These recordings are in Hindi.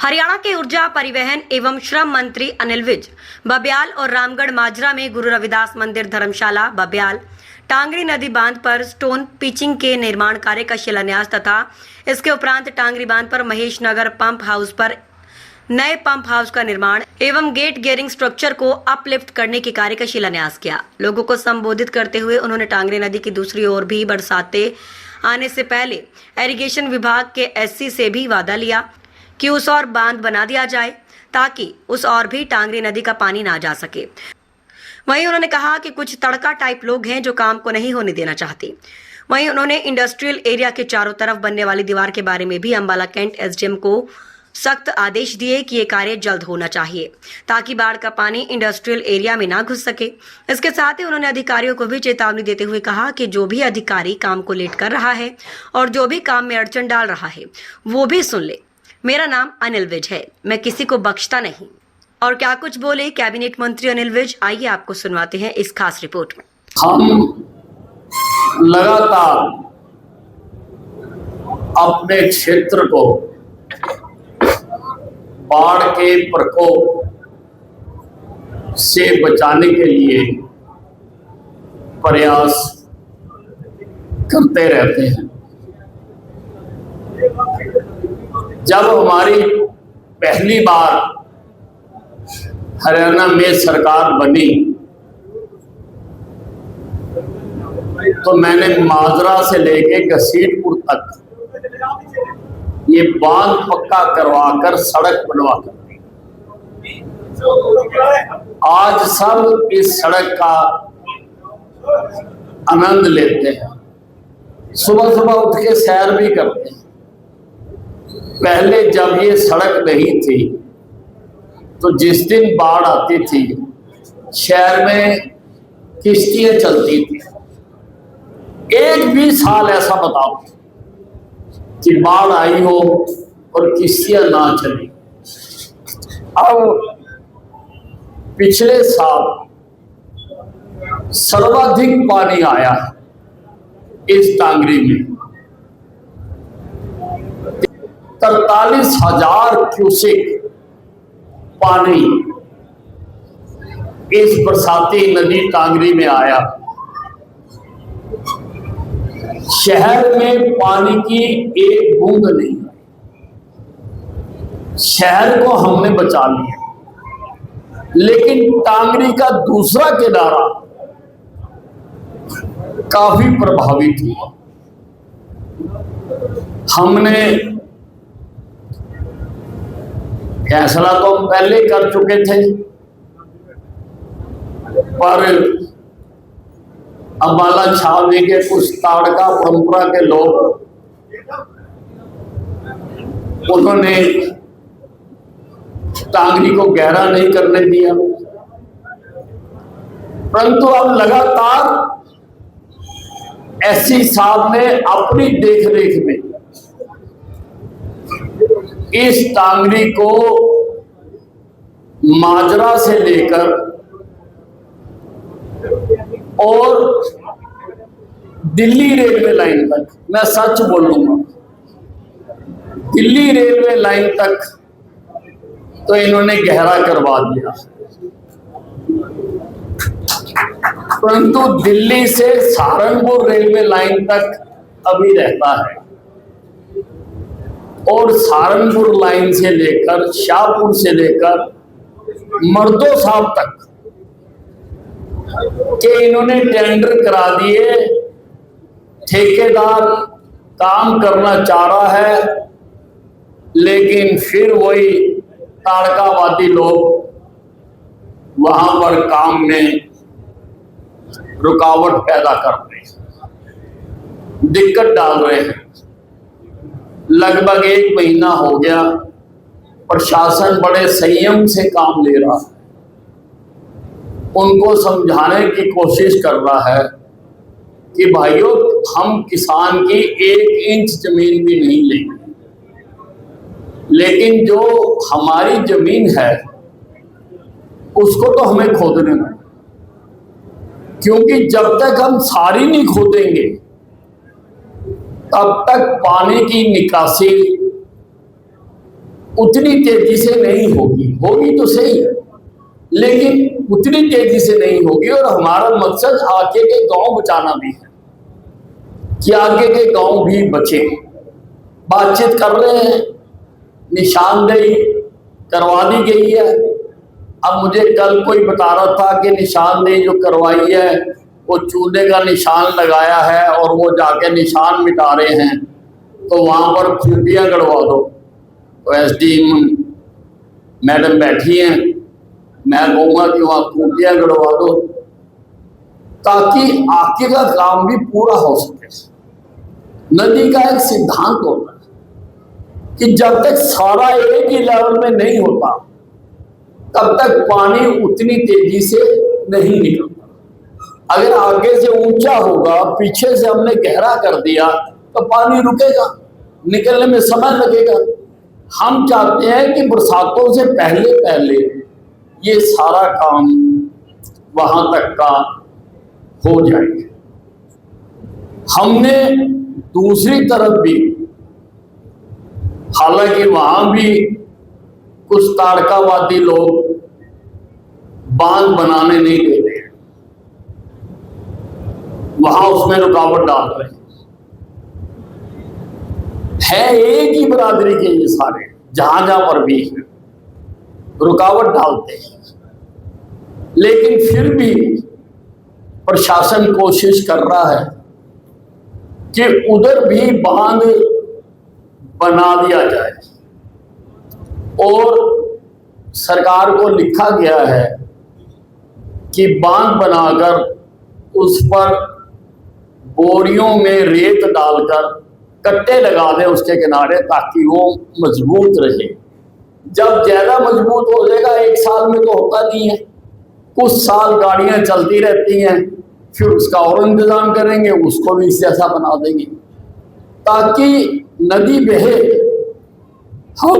हरियाणा के ऊर्जा परिवहन एवं श्रम मंत्री अनिल विज बब्याल और रामगढ़ माजरा में गुरु रविदास मंदिर धर्मशाला बब्याल टांगरी नदी बांध पर स्टोन पिचिंग के निर्माण कार्य का शिलान्यास तथा इसके उपरांत टांगरी बांध पर महेश नगर पंप हाउस पर नए पंप हाउस का निर्माण एवं गेट गियरिंग स्ट्रक्चर को अपलिफ्ट करने के कार्य का शिलान्यास किया। लोगों को संबोधित करते हुए उन्होंने टांगरी नदी की दूसरी ओर भी बरसातें आने से पहले इरिगेशन विभाग के एससी से भी वादा लिया कि उस और बांध बना दिया जाए ताकि उस और भी टांगरी नदी का पानी ना जा सके। वहीं उन्होंने कहा कि कुछ तड़का टाइप लोग हैं जो काम को नहीं होने देना चाहते। वहीं उन्होंने इंडस्ट्रियल एरिया के चारों तरफ बनने वाली दीवार के बारे में भी अंबाला कैंट एसडीएम को सख्त आदेश दिए कि ये कार्य जल्द होना चाहिए ताकि बाढ़ का पानी इंडस्ट्रियल एरिया में ना घुस सके। इसके साथ ही उन्होंने अधिकारियों को भी चेतावनी देते हुए कहा कि जो भी अधिकारी काम को लेट कर रहा है और जो भी काम में अड़चन डाल रहा है वो भी सुन ले। मेरा नाम अनिल विज है, मैं किसी को बख्शता नहीं। और क्या कुछ बोले कैबिनेट मंत्री अनिल विज, आइए आपको सुनवाते हैं इस खास रिपोर्ट में। हम लगातार अपने क्षेत्र को बाढ़ के प्रकोप से बचाने के लिए प्रयास करते रहते हैं। जब हमारी पहली बार हरियाणा में सरकार बनी तो मैंने माजरा से लेके घसीटपुर तक ये बांध पक्का करवाकर सड़क बनवाकर आज सब इस सड़क का आनंद लेते हैं। सुबह सुबह उठ के सैर भी करते हैं। पहले जब ये सड़क नहीं थी तो जिस दिन बाढ़ आती थी शहर में किश्तियां चलती थी। एक भी साल ऐसा बताओ कि बाढ़ आई हो और किश्तियां ना चली। अब पिछले साल सर्वाधिक पानी आया इस टांगरी में। 43,000 क्यूसेक पानी इस बरसाती नदी टांगरी में आया। शहर में पानी की एक बूंद नहीं। शहर को हमने बचा लिया, लेकिन टांगरी का दूसरा किनारा काफी प्रभावित हुआ। हमने फैसला तो हम पहले कर चुके थे, पर अंबाला छावनी के कुछ ताड़का परंपरा के लोग उन्होंने टांगरी को गहरा नहीं करने दिया। परंतु अब लगातार एससी साहब ने अपनी देखरेख में इस टांगरी को माजरा से लेकर और दिल्ली रेलवे लाइन तक, मैं सच बोलूंगा, दिल्ली रेलवे लाइन तक तो इन्होंने गहरा करवा दिया। परंतु दिल्ली से सहारनपुर रेलवे लाइन तक अभी रहता है और सहारनपुर लाइन से लेकर शाहपुर से लेकर मर्दो साहब तक के इन्होंने टेंडर करा दिए। ठेकेदार काम करना चाह रहा है, लेकिन फिर वही ताड़कावादी लोग वहां पर काम में रुकावट पैदा कर रहे हैं, दिक्कत डाल रहे हैं। लगभग 1 महीना हो गया, प्रशासन बड़े संयम से काम ले रहा है। उनको समझाने की कोशिश कर रहा है कि भाइयों, हम किसान की 1 इंच जमीन भी नहीं लेंगे, लेकिन जो हमारी जमीन है उसको तो हमें खोदने दो, क्योंकि जब तक हम सारी नहीं खोदेंगे तब तक पानी की निकासी उतनी तेजी से नहीं होगी, होगी तो सही, लेकिन उतनी तेजी से नहीं होगी। और हमारा मकसद आगे के गांव बचाना भी है कि आगे के गांव भी बचे। बातचीत कर रहे हैं, निशानदेही करवा दी गई है। अब मुझे कल कोई बता रहा था कि निशानदेही जो करवाई है वो चूल्हे का निशान लगाया है और वो जाके निशान मिटा रहे हैं, तो वहां पर खूंटियां गड़वा दो। तो एसडीएम मैडम बैठी हैं, मैं कहूँगा कि वहाँ खूंटियां गड़वा दो ताकि आगे का काम भी पूरा हो सके। नदी का एक सिद्धांत होता है कि जब तक सारा एक ही लेवल में नहीं होता तब तक पानी उतनी तेजी से नहीं निकलता। अगर आगे से ऊंचा होगा, पीछे से हमने गहरा कर दिया तो पानी रुकेगा, निकलने में समय लगेगा। हम चाहते हैं कि बरसातों से पहले पहले ये सारा काम वहां तक का हो जाए। हमने दूसरी तरफ भी, हालांकि वहां भी कुछ ताड़कावादी लोग बांध बनाने नहीं दे रहे, वहां उसमें रुकावट डाल रहे हैं। एक ही बरादरी के ये सारे, जहां जहां पर भी रुकावट डालते हैं, लेकिन फिर भी प्रशासन कोशिश कर रहा है कि उधर भी बांध बना दिया जाए। और सरकार को लिखा गया है कि बांध बनाकर उस पर बोरियों में रेत डालकर कट्टे लगा दें उसके किनारे, ताकि वो मजबूत रहे। जब ज्यादा मजबूत हो जाएगा, एक साल में तो होता नहीं है, कुछ साल गाड़ियां चलती रहती हैं, फिर उसका और इंतजाम करेंगे, उसको भी इससे ऐसा बना देंगे ताकि नदी बहे। हम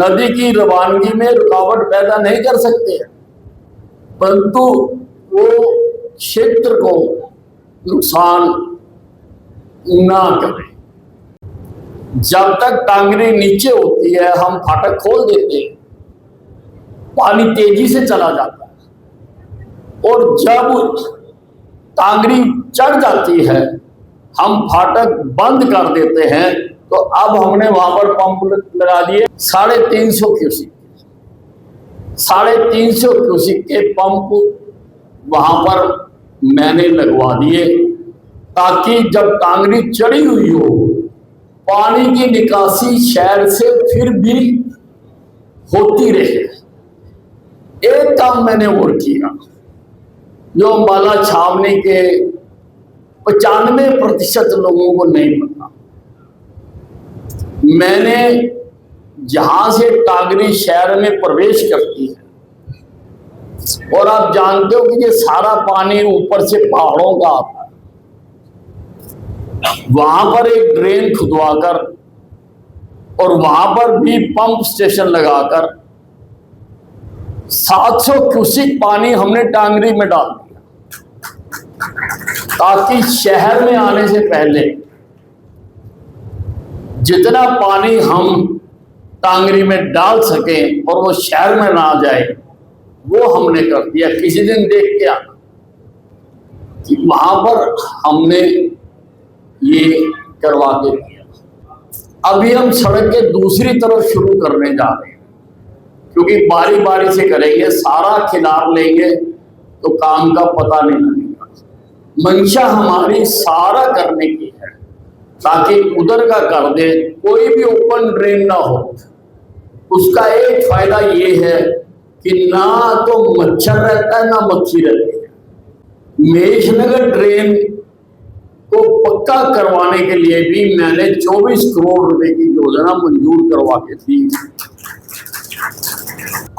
नदी की रवानगी में रुकावट पैदा नहीं कर सकते, परंतु वो क्षेत्र को नुकसान ना करे। जब तक टांगरी नीचे होती है हम फाटक खोल देते हैं, पानी तेजी से चला जाता है। और जब टांगरी चढ़ जाती है हम फाटक बंद कर देते हैं। तो अब हमने वहां पर पंप लगा दिए 350 क्यूसिक, 350 क्यूसिक के पंप वहां पर मैंने लगवा दिए, ताकि जब टांगरी चढ़ी हुई हो पानी की निकासी शहर से फिर भी होती रहे। एक काम मैंने और किया जो अम्बाला छावनी के 95% लोगों को नहीं पता। मैंने जहां से टांगरी शहर में प्रवेश करती है, और आप जानते हो कि ये सारा पानी ऊपर से पहाड़ों का आता है, वहां पर एक ड्रेन खुदवाकर और वहां पर भी पंप स्टेशन लगाकर 700 क्यूसिक पानी हमने टांगरी में डाल दिया, ताकि शहर में आने से पहले जितना पानी हम टांगरी में डाल सकें और वो शहर में ना जाए, वो हमने कर दिया। किसी दिन देख के आना कि वहां पर हमने ये करवा के दिया। अभी हम सड़क के दूसरी तरफ शुरू करने जा रहे हैं, क्योंकि बारी बारी से करेंगे, सारा खिलार लेंगे तो काम का पता नहीं लगेगा। मंशा हमारी सारा करने की है ताकि उधर का कर दे, कोई भी ओपन ड्रेन ना हो। उसका एक फायदा ये है कि ना तो मच्छर रहता है ना मक्खी रहती है। महेशनगर ड्रेन को पक्का करवाने के लिए भी मैंने 24 करोड़ रुपए की योजना मंजूर करवा के थी।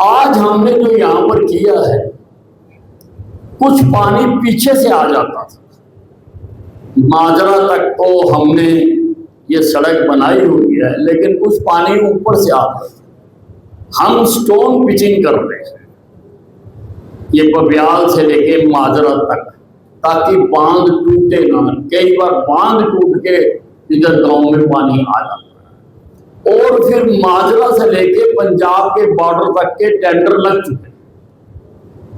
आज हमने जो यहां पर किया है, कुछ पानी पीछे से आ जाता था, माजरा तक तो हमने ये सड़क बनाई हुई है, लेकिन कुछ पानी ऊपर से आता था। हम स्टोन पिचिंग कर रहे हैं ये बब्याल से लेके माजरा तक, ताकि बांध टूटे ना। कई बार बांध टूट के इधर गांव में पानी आ जाता है और फिर माजरा से लेके पंजाब के बॉर्डर तक के टेंडर लग चुके।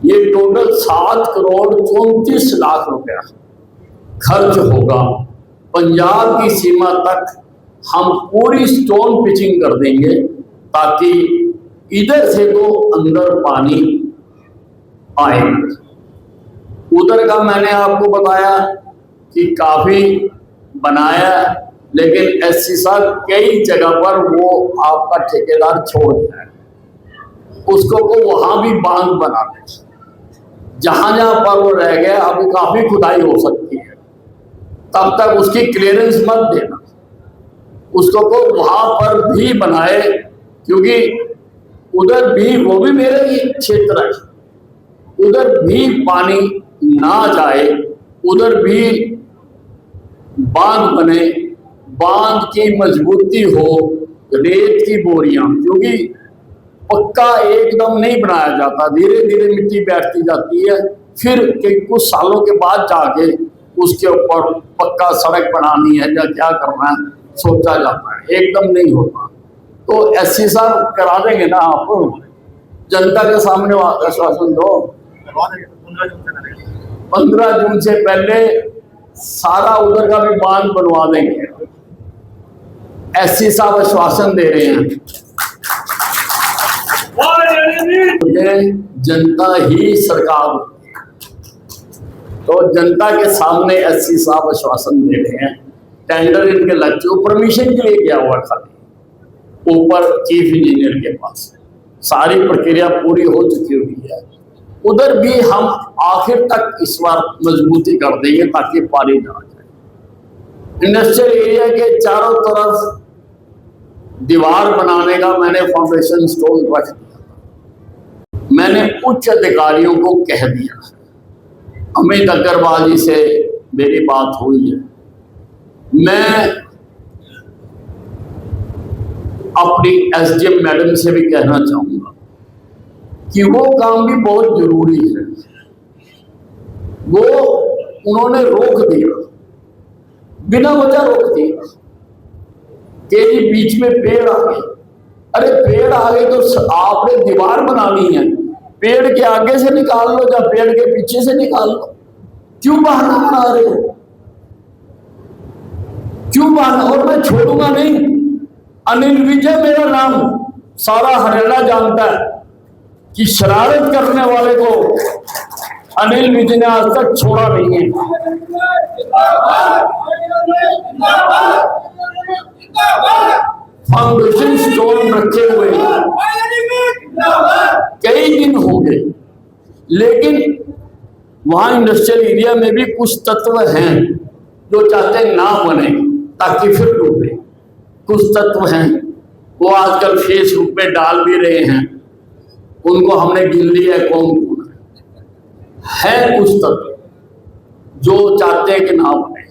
ये टोटल 7 करोड़ 34 लाख रुपया खर्च होगा। पंजाब की सीमा तक हम पूरी स्टोन पिचिंग कर देंगे ताकि इधर से तो अंदर पानी आएगा। उधर का मैंने आपको बताया कि काफी बनाया, लेकिन एससी साहब कई जगह पर वो आपका ठेकेदार छोड़ गया है, उसको को वहां भी बांध बना दे। जहां जहां पर वो रह गया अभी काफी खुदाई हो सकती है, तब तक उसकी क्लियरेंस मत देना, उसको को वहां पर भी बनाए, क्योंकि उधर भी वो भी मेरे ही क्षेत्र है, उधर भी पानी ना जाए, उधर भी बांध बने, बांध की मजबूती हो, रेत की बोरियां, क्योंकि पक्का एकदम नहीं बनाया जाता, धीरे धीरे मिट्टी बैठती जाती है, फिर कुछ सालों के बाद जाके उसके ऊपर पक्का सड़क बनानी है या क्या करना है सोचा जाता है, एकदम नहीं होता। तो एससी साहब करा देंगे ना आप, जनता के सामने आश्वासन दो। 15 जून से पहले सारा उधर का भी बांध बनवा देंगे, एससी साहब आश्वासन दे रहे हैं। जनता ही सरकार होती है, तो जनता के सामने एससी साहब आश्वासन दे रहे हैं। टेंडर इनके लग चुके, परमिशन के लिए गया हुआ खाली ऊपर चीफ इंजीनियर के पास, सारी प्रक्रिया पूरी हो चुकी हुई है। उधर भी हम आखिर तक इस बार मजबूती कर देंगे ताकि पानी ना जाए। इंडस्ट्रियल एरिया के चारों तरफ दीवार बनाने का मैंने फाउंडेशन स्टोन रख दिया। मैंने उच्च अधिकारियों को कह दिया, अमित अग्रवाल जी से मेरी बात हुई है, मैं अपनी एसडीएम मैडम से भी कहना चाहूंगा कि वो काम भी बहुत जरूरी है। वो उन्होंने रोक दिया, बिना वजह रोक दिया कि जी बीच में पेड़ आ गए। अरे पेड़ आ गए तो आपने दीवार बनानी है, पेड़ के आगे से निकाल लो या पेड़ के पीछे से निकाल लो, क्यों बहाना बना रहे हो, क्यों बहाना। और मैं छोड़ूंगा नहीं, अनिल विजय मेरा नाम सारा हरियाणा जानता है कि शरारत करने वाले को अनिल विजय ने आज तक छोड़ा नहीं है। फाउंडेशन स्टोन रखे हुए कई दिन हो गए, लेकिन वहां इंडस्ट्रियल एरिया में भी कुछ तत्व हैं जो चाहते ना बने ताकि फिर डूबे। कुछ तत्व हैं वो आजकल फेसबुक पे डाल भी रहे हैं, उनको हमने गिन लिया है कौन कौन है। कुछ तत्व जो चाहते हैं कि ना बने,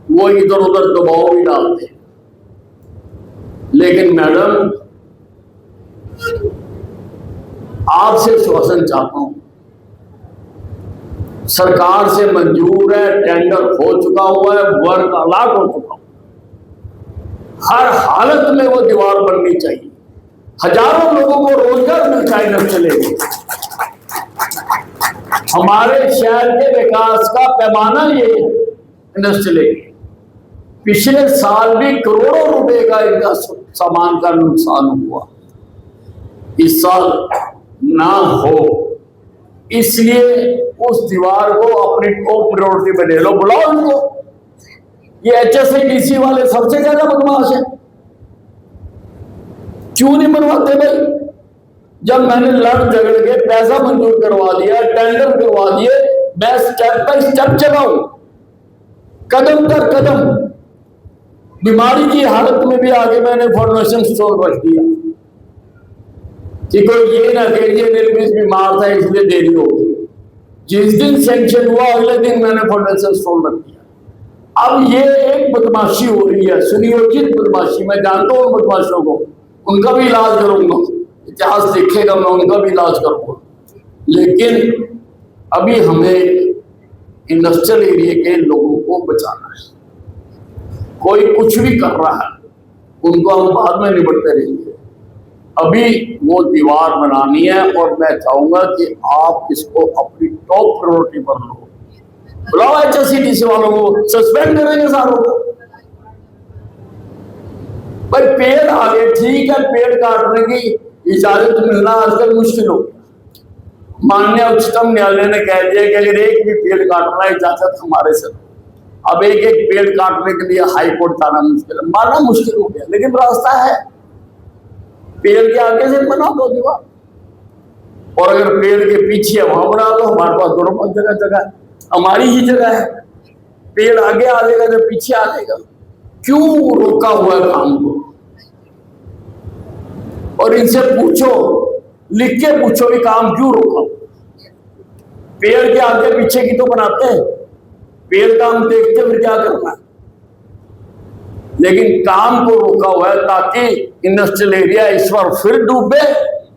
वो इधर उधर दबाव भी डालते हैं। लेकिन मैडम आपसे श्वासन चाहता हूं, सरकार से मंजूर है, टेंडर हो चुका हुआ है, वर्क अलॉट हो चुका हुआ, हर हालत में वो दीवार बननी चाहिए, हजारों लोगों को रोजगार मिलता है। चलेगी हमारे शहर के विकास का पैमाना ये इंडस्ट्रियल एरिया। पिछले साल भी करोड़ों रुपए का इनका सामान का नुकसान हुआ, इस साल ना हो, इसलिए उस दीवार को अपनी टॉप प्रायोरिटी में ले लो। बुलाओ इनको, ये एचएसआईडीसी वाले सबसे ज्यादा बदमाश है, क्यों नहीं बनवाते भाई। जब मैंने लड़ झगड़ के पैसा मंजूर करवा दिया, टेंडर करवा दिए, मैं स्टेप बाय स्टेप चलाऊं, कदम दर कदम। बीमारी की हालत में भी आगे मैंने फाउंडेशन स्टोन रख दिया कि कोई ये ना कहिए निर्मित बीमार था इसलिए देरी हो गई। जिस दिन सैंक्शन हुआ अगले दिन मैंने फाउंडेशन स्टोन रख दिया। अब ये एक बदमाशी हो रही है, सुनियोजित बदमाशी। मैं जानता हूं उन बदमाशों को, उनका भी इलाज करूंगा, इतिहास देखेगा, मैं उनका भी इलाज करूंगा। लेकिन अभी हमें इंडस्ट्रियल एरिया के लोगों को बचाना है। कोई कुछ भी कर रहा है, उनको हम बाद में निपटते रहेंगे। अभी वो दीवार बनानी है और मैं चाहूंगा कि आप इसको अपनी टॉप प्रायोरिटी पर लो। बुलाओ HSCDC वालों को, सस्पेंड करेंगे सारों को। भाई पेड़ आगे ठीक है, पेड़ काटने की इजाजत मिलना आजकल मुश्किल हो गया। माननीय उच्चतम न्यायालय ने कह दिया कि अगर एक भी पेड़ काटना है इजाजत हमारे से। अब एक एक पेड़ काटने के लिए हाई कोर्ट जाना मुश्किल है, मानना मुश्किल हो गया, लेकिन रास्ता है। पेड़ के आगे से बना दो दीवार, और अगर पेड़ के पीछे वहां बना दो। हमारे पास दोनों पास जगह जगह, हमारी ही जगह है। पेड़ आगे आ जाएगा तो पीछे आ जाएगा। क्यों रोका हुआ है काम को? और इनसे पूछो, लिख के पूछो कि काम क्यों रोका। पेड़ के आगे पीछे की तो बनाते हैं, पेड़ का हम देखते फिर क्या करना है। लेकिन काम को रोका हुआ है ताकि इंडस्ट्रियल एरिया इस बार फिर डूबे,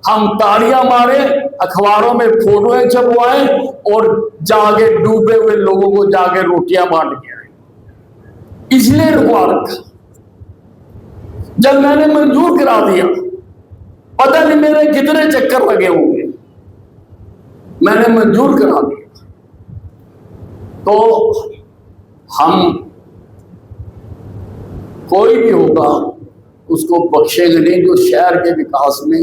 हम तालियां मारे, अखबारों में फोटोएं छपवाएं और जाके डूबे हुए लोगों को जाके रोटियां बांट के आए। इसलिए रुकवा रखा। जब मैंने मंजूर करा दिया, पता नहीं मेरे कितने चक्कर लगे होंगे, मैंने मंजूर करा दिया तो हम कोई भी होगा उसको बख्शेंगे नहीं जो शहर के विकास में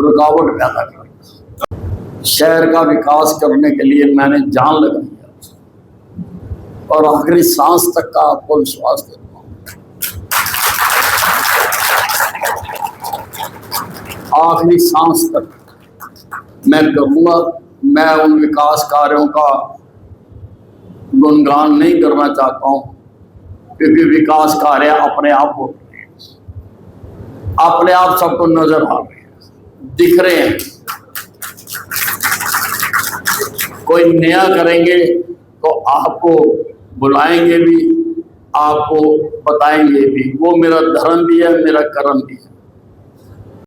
रुकावट पैदा करेगा। शहर का विकास करने के लिए मैंने जान लगा दिया और आखिरी सांस तक का आपको विश्वास देता हूं। आखिरी सांस तक मैं करूंगा। मैं उन विकास कार्यों का गुणगान नहीं करना चाहता हूं, क्योंकि विकास कार्य अपने आप होते हैं, अपने आप सबको नजर आ रहे हैं, दिख रहे हैं। कोई नया करेंगे तो आपको बुलाएंगे भी, आपको बताएंगे भी। वो मेरा धर्म भी है, मेरा कर्म भी है।